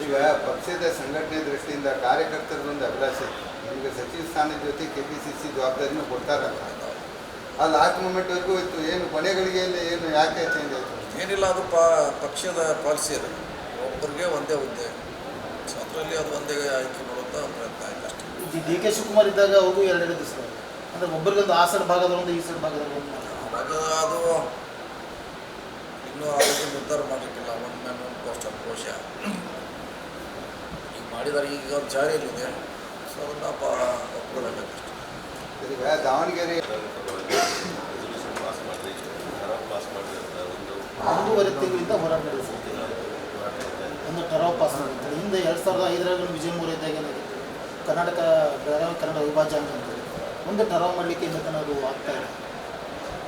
ಈಗ ಪಕ್ಷದ ಸಂಘಟನೆ ದೃಷ್ಟಿಯಿಂದ ಕಾರ್ಯಕರ್ತರದೊಂದು ಅಭಿಲಾಷೆ ಈಗ ಸಚಿವ ಸ್ಥಾನದ ಜೊತೆ KPCC ಜವಾಬ್ದಾರಿನೂ ಕೊಡ್ತಾರಲ್ಲ, ಆ ಲಾಸ್ಟ್ ಮೂಮೆಂಟ್ವರೆಗೂ ಇತ್ತು. ಏನು ಕೊನೆಗಳಿಗೆಯಲ್ಲಿ ಏನು ಯಾಕೆ ಚೇಂಜ್ ಆಯಿತು? ಏನಿಲ್ಲ, ಅದು ಪಕ್ಷದ ಪಾಲಿಸಿ ಅದು. ಒಬ್ಬರಿಗೆ ಒಂದೇ ಹುದ್ದೆ, ಸೊ ಅದರಲ್ಲಿ ಅದು ಒಂದೇ ಆಯ್ಕೆ ಮಾಡುವಂಥ ಪ್ರಯತ್ನ ಆಯ್ತು ಅಷ್ಟೇ. DK ಶಿವಕುಮಾರ್ ಇದ್ದಾಗ ಅವರು 2 ದಿವಸ ಅಂದರೆ ಒಬ್ಬರಿಗೊಂದು ಆ ಸೈಡ್ ಭಾಗದಲ್ಲೊಂದು ಈ ಸೈಡ್ ಭಾಗದಲ್ಲಿ ಅದು ಇನ್ನೂ ಅದಕ್ಕೆ ನಿರ್ಧಾರ ಮಾಡಲಿಕ್ಕಿಲ್ಲ. One man one post of ಕೋಶ ಈಗ ಮಾಡಿದ್ದಾರೆ, ಈಗ ಅದು ಜಾರಿಯಲ್ಲಿದೆ. ಸೊ ಅದನ್ನು ಒಪ್ಕೊಳ್ಳಬೇಕಷ್ಟೆ. ಈಗ ದಾವಣಗೆರೆ 1.5 ತಿಂಗಳಿಂದ ಹೋರಾಟ ನಡೆಸುತ್ತೆ. ಒಂದು ಟರಾವ್ ಪಾಸ್ ಮಾಡುತ್ತೆ. ಹಿಂದೆ 2005 ವಿಜಯಮೂರ ಇದ್ದಾಗ ಏನಾಗಿತ್ತು, ಕರ್ನಾಟಕ ಬೆಳಗಾವಿ ಕನ್ನಡ ವಿಭಾಜ್ಯ ಅಂತಂದರೆ ಒಂದು ಟರಾವ್ ಮಾಡಲಿಕ್ಕೆ ಇನ್ನೂ ಅದು ಆಗ್ತಾ ಇದೆ.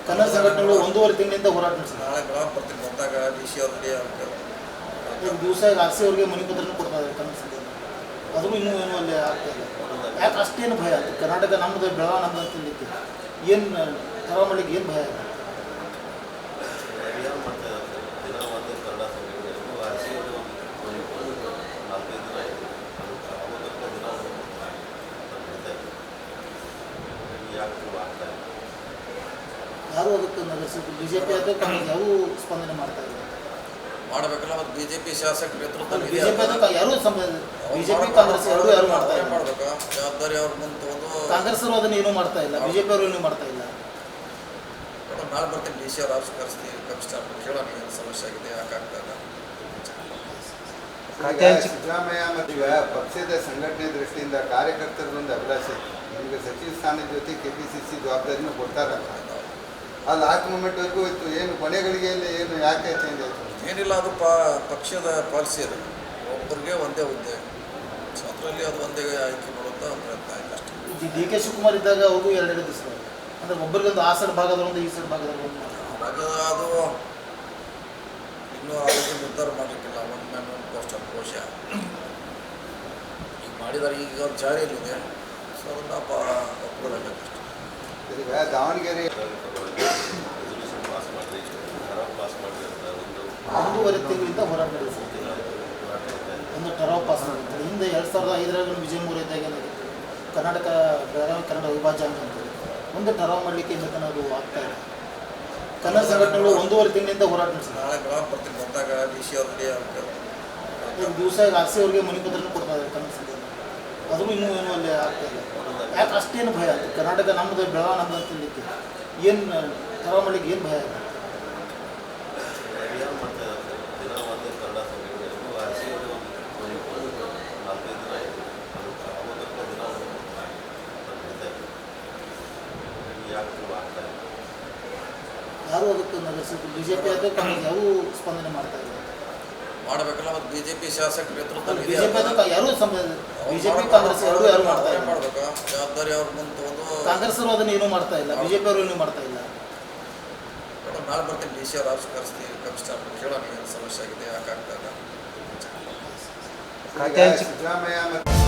ಕನ್ನಡ ಸಂಘಟನೆಗಳು 1.5 ತಿಂಗಳಿಂದ ಹೋರಾಟ ನಡೆಸಿದೆ. ನಾಳೆ ಬೆಳಗ್ಗೆ ಬರ್ತೀನಿ, ಬಂದಾಗ DC ಅವ್ರಿಗೆ ದಿವಸ RC ಅವ್ರಿಗೆ ಮನೆ ಪತ್ರನೂ ಕೊಡ್ತಾ ಇದ್ದಾರೆ ಕನ್ನಡ ಸಂಘಟನೆ. ಅದು ಇನ್ನೂ ಏನೂ ಅಲ್ಲಿ ಆಗ್ತಾ ಇಲ್ಲ. ಯಾಕೆ ಅಷ್ಟೇನು ಭಯ ಆಯ್ತು? ಕರ್ನಾಟಕ ನಮ್ಮದು, ಬೆಳಗಾವಿ ನಮ್ಮದು ಅಂತ ಹೇಳಿಕ್ಕೆ ಏನು ಟರಾವ್ ಮಾಡಲಿಕ್ಕೆ ಏನು ಭಯ ಆಯಿತು? ಯಾರು ಅದಕ್ಕೆ ನಗರಿಸಿದ್ರು? BJP ಅಥವಾ ಕಾಂಗ್ರೆಸ್ ಯಾರೂ ಸ್ಪಂದನೆ ಮಾಡ್ತಾ ಇಲ್ಲ. ಮಾಡಬೇಕಲ್ಲ, ಮತ್ತು BJP ಶಾಸಕರ ನೇತೃತ್ವದಲ್ಲಿ BJP ಯಾರು BJP ಕಾಂಗ್ರೆಸ್ ಯಾರು ಮಾಡ್ತಾ ಇಲ್ಲ. ಮಾಡಬೇಕಾ ಜವಾಬ್ದಾರಿ ಅವ್ರ ಮುಂದೆ ತಗೊಂಡು. ಕಾಂಗ್ರೆಸ್ ಅವರು ಅದನ್ನು ಏನೂ ಮಾಡ್ತಾ ಇಲ್ಲ, BJP ಅವರು ಏನೂ ಮಾಡ್ತಾ ಇಲ್ಲ. ನಾಳೆ ಬರ್ತೀನಿ, DC ಅವ್ರು ಆಫೀಸ್ ಕರೆಸ್ತೀವಿ, ಕಮಿಷನರ್ ಕೇಳೋಣ ಏನು ಸಮಸ್ಯೆ ಆಗಿದೆ, ಯಾಕೆ ಆಗ್ತಾ ಇಲ್ಲ. ಸಿದ್ದರಾಮಯ್ಯ ಮತ್ತು ಈಗ ಪಕ್ಷದ ಸಂಘಟನೆ ದೃಷ್ಟಿಯಿಂದ ಕಾರ್ಯಕರ್ತರದೊಂದು ಅಭಿಲಾಷೆ ಈಗ ಸಚಿವ ಸ್ಥಾನದ ಜೊತೆ KPCC ಜವಾಬ್ದಾರಿನೂ ಕೊಡ್ತಾರಲ್ಲ, ಆ ಲಾಸ್ಟ್ ಮೂಮೆಂಟ್ವರೆಗೂ ಇತ್ತು. ಏನು ಕೊನೆಗಳಿಗೆಯಲ್ಲಿ ಏನು ಯಾಕೆ ಚೇಂಜ್ ಆಯಿತು? ಏನಿಲ್ಲ, ಅದು ಪಕ್ಷದ ಪಾಲಿಸಿ ಅದು. ಒಬ್ಬರಿಗೆ ಒಂದೇ ಹುದ್ದೆ, ಸೊ ಅದರಲ್ಲಿ ಅದು ಒಂದೇ ಆಯ್ಕೆ ಮಾಡುವಂಥ ಪ್ರಯತ್ನ ಆಯ್ತು ಅಷ್ಟೇ. DK ಶಿವಕುಮಾರ್ ಇದ್ದಾಗ ಅವರು 2 ದಿವಸ ಅಂದರೆ ಒಬ್ಬರಿಗೊಂದು ಆ ಸೈಡ್ ಭಾಗದಲ್ಲೊಂದು ಈ ಸೈಡ್ ಭಾಗದಲ್ಲಿ ಅದು ಇನ್ನೂ ಅದಕ್ಕೆ ನಿರ್ಧಾರ ಮಾಡಲಿಕ್ಕಿಲ್ಲ. One man one post of ಕೋಶ ಈಗ ಮಾಡಿದ್ದಾರೆ, ಈಗ ಅದು ಜಾರಿಯಲ್ಲಿದೆ. ಸೊ ಅದನ್ನು ಒಪ್ಕೊಳ್ಳಬೇಕಷ್ಟೆ. ಈಗ ದಾವಣಗೆರೆ 1.5 ತಿಂಗಳಿಂದ ಹೋರಾಟ ನಡೆಸುತ್ತೆ. ಒಂದು ಟರಾವ್ ಪಾಸ್ ಮಾಡುತ್ತೆ. ಹಿಂದೆ 2005 ವಿಜಯಮೂರ ಇದ್ದಾಗ ಏನಾಗಿತ್ತು, ಕರ್ನಾಟಕ ಬೆಳಗಾವಿ ಕನ್ನಡ ವಿಭಾಜ್ಯ ಅಂತಂದರೆ ಒಂದು ಟರಾವ್ ಮಾಡಲಿಕ್ಕೆ ಇನ್ನೂ ಅದು ಆಗ್ತಾ ಇದೆ. ಕನ್ನಡ ಸಂಘಟನೆಗಳು 1.5 ತಿಂಗಳಿಂದ ಹೋರಾಟ ನಡೆಸಿದೆ. ನಾಳೆ ಬೆಳಗ್ಗೆ ಬರ್ತೀನಿ, ಬಂದಾಗ DC ಅವ್ರಿಗೆ ದಿವಸ RC ಅವ್ರಿಗೆ ಮನೆ ಪತ್ರನೂ ಕೊಡ್ತಾ ಇದ್ದಾರೆ ಕನ್ನಡ ಸಂಘಟನೆ. ಅದು ಇನ್ನೂ ಏನೂ ಅಲ್ಲಿ ಆಗ್ತಾ ಇಲ್ಲ. ಯಾಕೆ ಅಷ್ಟೇನು ಭಯ ಆಯಿತು? ಕರ್ನಾಟಕ ನಮ್ಮದು, ಬೆಳಗಾವಿ ನಮ್ಮದು ಅಂತ ಹೇಳಿಕ್ಕೆ ಏನು ಟರಾವ್ ಮಾಡಲಿಕ್ಕೆ ಏನು ಭಯ ಆಯಿತು? ಯಾರು ಅದಕ್ಕೆ ನಗರಿಸಿದ್ರು? BJP ಅಥವಾ ಕಾಂಗ್ರೆಸ್ ಯಾರೂ ಸ್ಪಂದನೆ ಮಾಡ್ತಾ ಇಲ್ಲ. ಮಾಡಬೇಕಲ್ಲ, ಮತ್ತು BJP ಶಾಸಕರ ನೇತೃತ್ವದಲ್ಲಿ BJP ಯಾರು BJP ಕಾಂಗ್ರೆಸ್ ಯಾರು ಮಾಡ್ತಾ ಇಲ್ಲ. ಮಾಡಬೇಕಾ ಜವಾಬ್ದಾರಿ ಅವ್ರ ಮುಂದೆ ತಗೊಂಡು. ಕಾಂಗ್ರೆಸ್ ಅವರು ಅದನ್ನು ಏನೂ ಮಾಡ್ತಾ ಇಲ್ಲ, BJP ಅವರು ಏನೂ ಮಾಡ್ತಾ ಇಲ್ಲ. ನಾಳೆ ಬರ್ತೀನಿ, DC ಅವ್ರು ಆಫೀಸ್ ಕರೆಸ್ತೀವಿ, ಕಮಿಷನರ್ ಕೇಳೋಣ ಏನು ಸಮಸ್ಯೆ ಆಗಿದೆ, ಯಾಕೆ ಆಗ್ತಾ ಇಲ್ಲ. ಸಿದ್ದರಾಮಯ್ಯ ಮತ್ತು